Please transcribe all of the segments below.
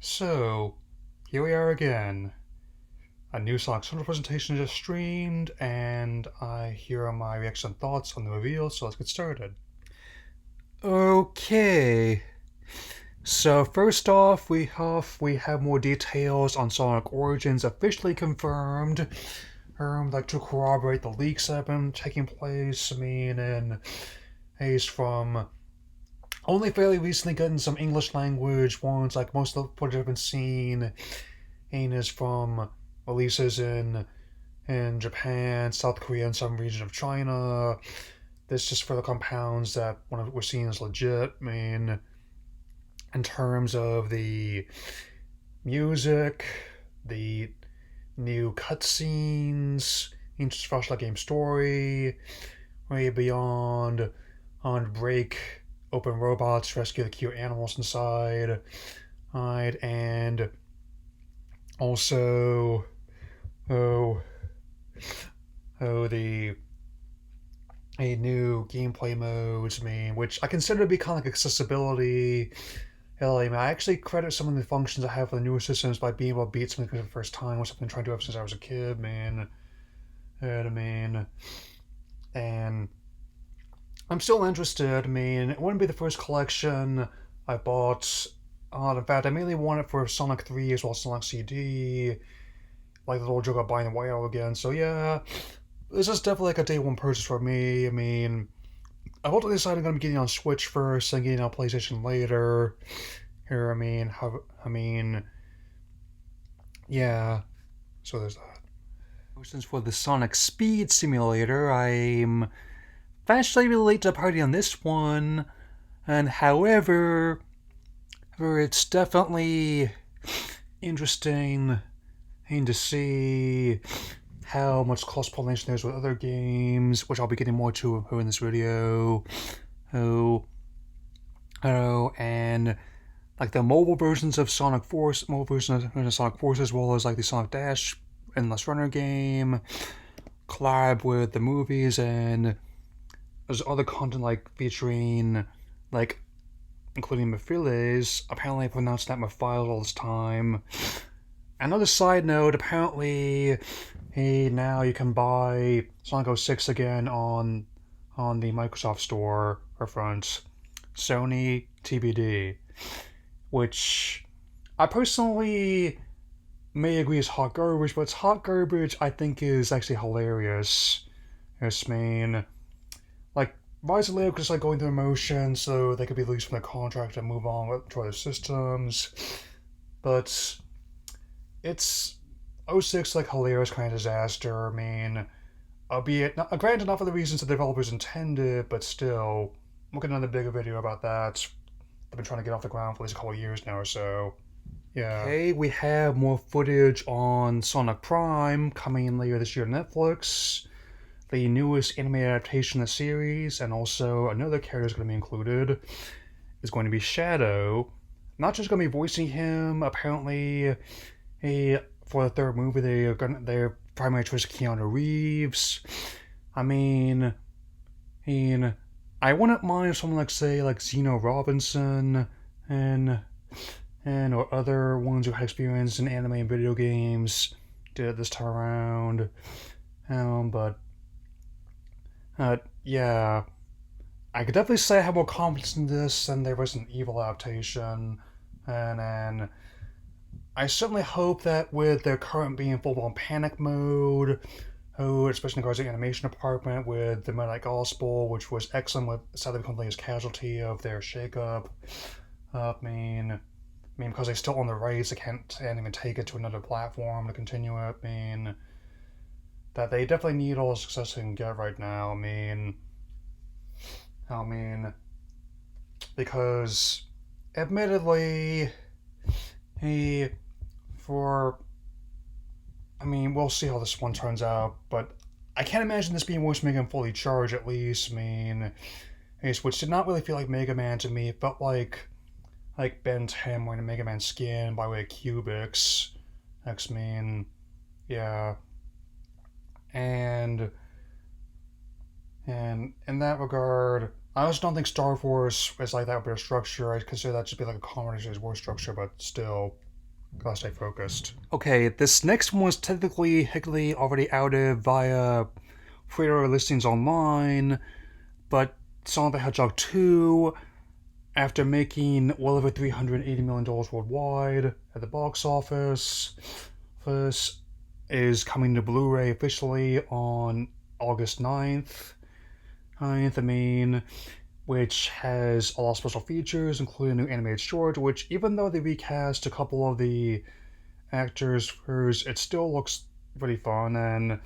So, here we are again. A new Sonic Central presentation just streamed, and here are my reaction thoughts on the reveal, so let's get started. Okay. So first off, we have more details on Sonic Origins officially confirmed. Like to corroborate the leaks that have been taking place. And he's from only fairly recently gotten some English language ones, like most of the footage I've been seeing. And is from releases in Japan, South Korea, and some region of China. This just further compounds that what we're seeing is legit. In terms of the music, the new cutscenes, each flashlight game story, way beyond on break, open robots, rescue the cute animals inside, right, and also, oh, the a new gameplay modes, which I consider to be kind of like accessibility. Hell, I actually credit some of the functions I have for the newer systems by being able to beat something for the first time, which I've been trying to do ever since I was a kid, man. And I'm still interested. It wouldn't be the first collection I bought. In fact, I mainly want it for Sonic 3 as well as Sonic CD. Like the little joke about buying the White Owl again. So yeah, this is definitely like a day one purchase for me. I've ultimately decided I'm going to be getting on Switch first and getting on PlayStation later. Here, yeah. So there's that. Since for the Sonic Speed Simulator, I'm fastly late to the party on this one. And however, it's definitely interesting to see how much cross-pollination there's with other games, which I'll be getting more to in this video. And like the mobile versions of Sonic Force, mobile versions of Sonic Force, as well as like the Sonic Dash Endless Runner game, collab with the movies, and there's other content like featuring like including Mephiles. Apparently, I've announced that Mephiles all this time. Another side note, apparently, now you can buy Sonic 06 again on the Microsoft Store or front. Sony TBD. Which I personally may agree is hot garbage, but it's hot garbage I think is actually hilarious. Like, Rise of Leo just like going through emotion so they could be released from their contract and move on to other systems. But it's 06 like hilarious kind of disaster. Albeit granted not for the reasons the developers intended, but still, we'll get another bigger video about that. I've been trying to get off the ground for at least a couple of years now or so. Yeah. Okay, we have more footage on Sonic Prime coming in later this year to Netflix. The newest anime adaptation of the series, and also another character is going to be included, is going to be Shadow. Not just going to be voicing him, apparently, for the third movie, their primary choice is Keanu Reeves. I wouldn't mind if someone like, say, like Zeno Robinson and or other ones who had experience in anime and video games did it this time around. Yeah, I could definitely say I have more confidence in this than their Resident Evil adaptation, and I certainly hope that with their current being full-blown panic mode, especially in regards to the animation department, with the Midnight Gospel, which was excellent, with sadly becoming a casualty of their shakeup. Because they still own the rights, they can't even take it to another platform to continue it. That they definitely need all the success they can get right now. Because admittedly, we'll see how this one turns out, but I can't imagine this being worse Mega Man fully charged, at least. Which did not really feel like Mega Man to me. It felt like Ben 10 wearing a Mega Man skin by way of Cubics. Yeah. And in that regard, I also don't think Star Force is like that with their structure. I consider that to be like a combination of war structure, but still, Gotta stay focused. Okay, this next one was technically already outed via pre-order listings online, but Sonic the Hedgehog 2, after making well over $380 million worldwide at the box office, this is coming to Blu-ray officially on August 9th. Which has a lot of special features, including a new animated short, which, even though they recast a couple of the actors, it still looks pretty fun. And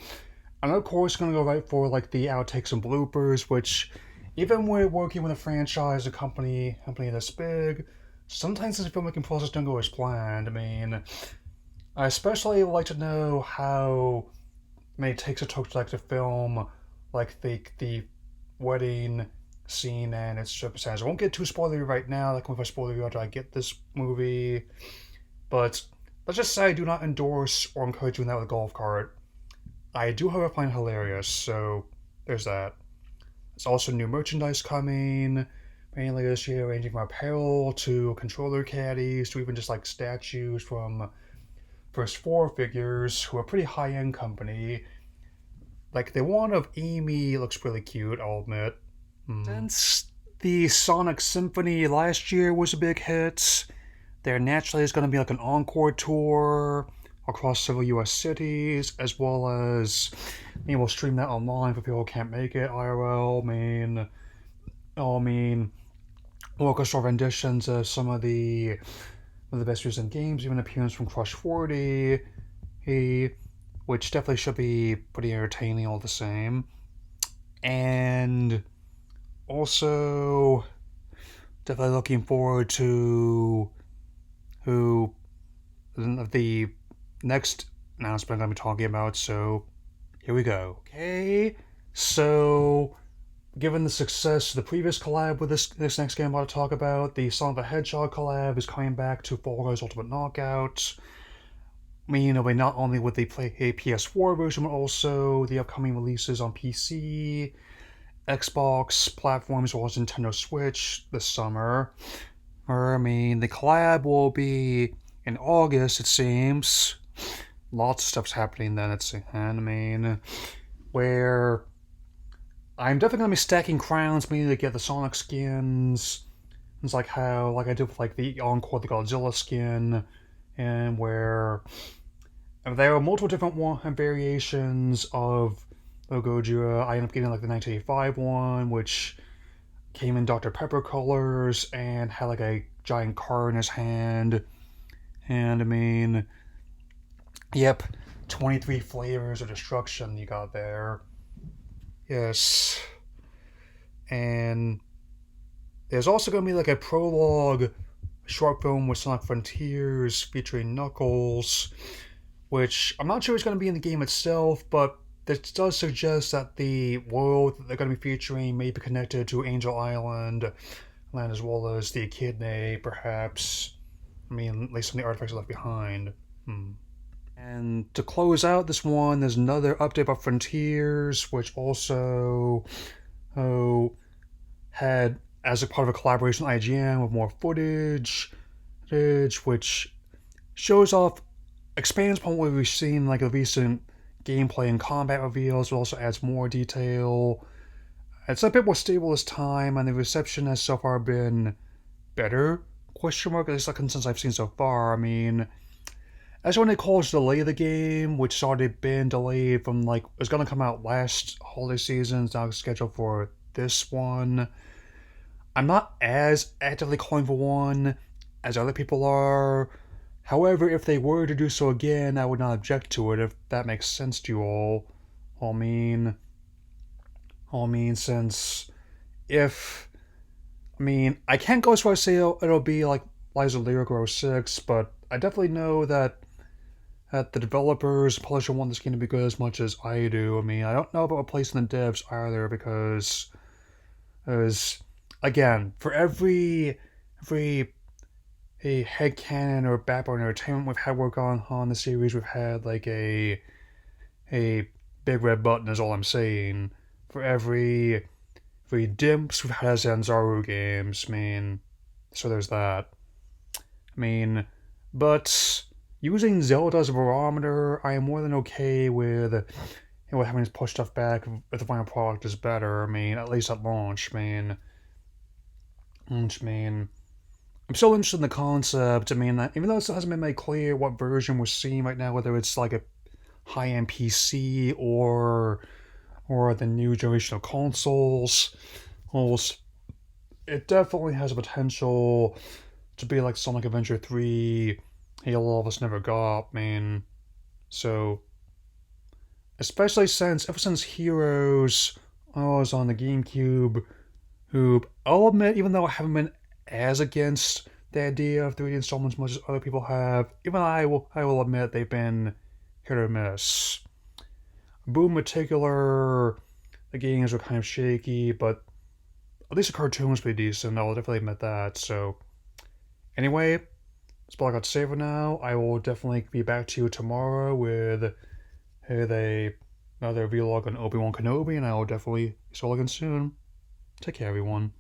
I'm of course gonna go right for like the outtakes and bloopers, which, even when working with a franchise, a company this big, sometimes this filmmaking process don't go as planned. I especially like to know how many takes it took to like to film like the wedding scene and its circumstances. I won't get too spoilery right now. Like if I spoil you after I get this movie, but let's just say I do not endorse or encourage doing that with a golf cart. I do, however, find it hilarious, so there's that. There's also new merchandise coming, mainly this year, ranging from apparel to controller caddies to even just like statues from First Four figures, who are a pretty high end company. Like the one of Amy looks really cute, I'll admit. Since the Sonic Symphony last year was a big hit, there naturally is going to be like an encore tour across several US cities, as well as maybe we'll stream that online for people who can't make it IRL. Orchestral renditions of some of the best recent games, even appearance from Crush 40, which definitely should be pretty entertaining all the same. And also, definitely looking forward to who the next announcement I'm going to be talking about. So here we go. Okay, so given the success of the previous collab with this next game I'm about to talk about, the Sonic the Hedgehog collab is coming back to Fall Guys Ultimate Knockout. Meaning it'll be not only with the PS4 version, but also the upcoming releases on PC, Xbox platforms, as well as Nintendo Switch this summer. The collab will be in August, it seems. Lots of stuff's happening then, where I'm definitely going to be stacking crowns, meaning to get the Sonic skins. It's like how, like I did with like the Encore, the Godzilla skin, and where there are multiple different variations of Gojira. I ended up getting like the 1985 one, which came in Dr. Pepper colors and had like a giant car in his hand. And yep, 23 flavors of destruction you got there. Yes. And there's also going to be like a prologue short film with Sonic Frontiers featuring Knuckles, which I'm not sure is going to be in the game itself, but this does suggest that the world that they're going to be featuring may be connected to Angel Island, as well as the Echidna, perhaps. At least some of the artifacts left behind. And to close out this one, there's another update about Frontiers, which also had, as a part of a collaboration with IGN, with more footage, which shows off, expands upon what we've seen, like the recent gameplay and combat reveals, but also adds more detail. It's a bit more stable this time, and the reception has so far been better, question mark, at least like since I've seen so far. As when they called to delay the game, which has already been delayed from like, it was going to come out last holiday season, it's now scheduled for this one. I'm not as actively calling for one as other people are. However, if they were to do so again, I would not object to it, if that makes sense to you all. Since if I can't go as far as say it'll be like Liza Lyric or 06, but I definitely know that the developers, publisher want this game to be good as much as I do. I don't know about replacing the devs either, because again, for every a headcanon or backbone entertainment we've had work on the series, we've had like a big red button is all I'm saying. For every dimps we've had Zanzaru games, so there's that. But using Zelda as a barometer, I am more than okay with having to push stuff back if the final product is better. I mean, at least at launch. I'm still interested in the concept. I mean, even though it still hasn't been made clear what version we're seeing right now, whether it's like a high-end PC or the new generation of consoles, well, it definitely has a potential to be like Sonic Adventure 3, Halo all of us never got, man. So, especially ever since Heroes was on the GameCube, who I'll admit, even though I haven't been as against the idea of 3D installments as much as other people have, even I will admit they've been hit or miss. Boom in particular, the games were kind of shaky, but at least the cartoon was pretty decent. I'll definitely admit that. So, anyway, that's all I got to say for now. I will definitely be back to you tomorrow with another vlog on Obi-Wan Kenobi, and I will definitely see you all again soon. Take care, everyone.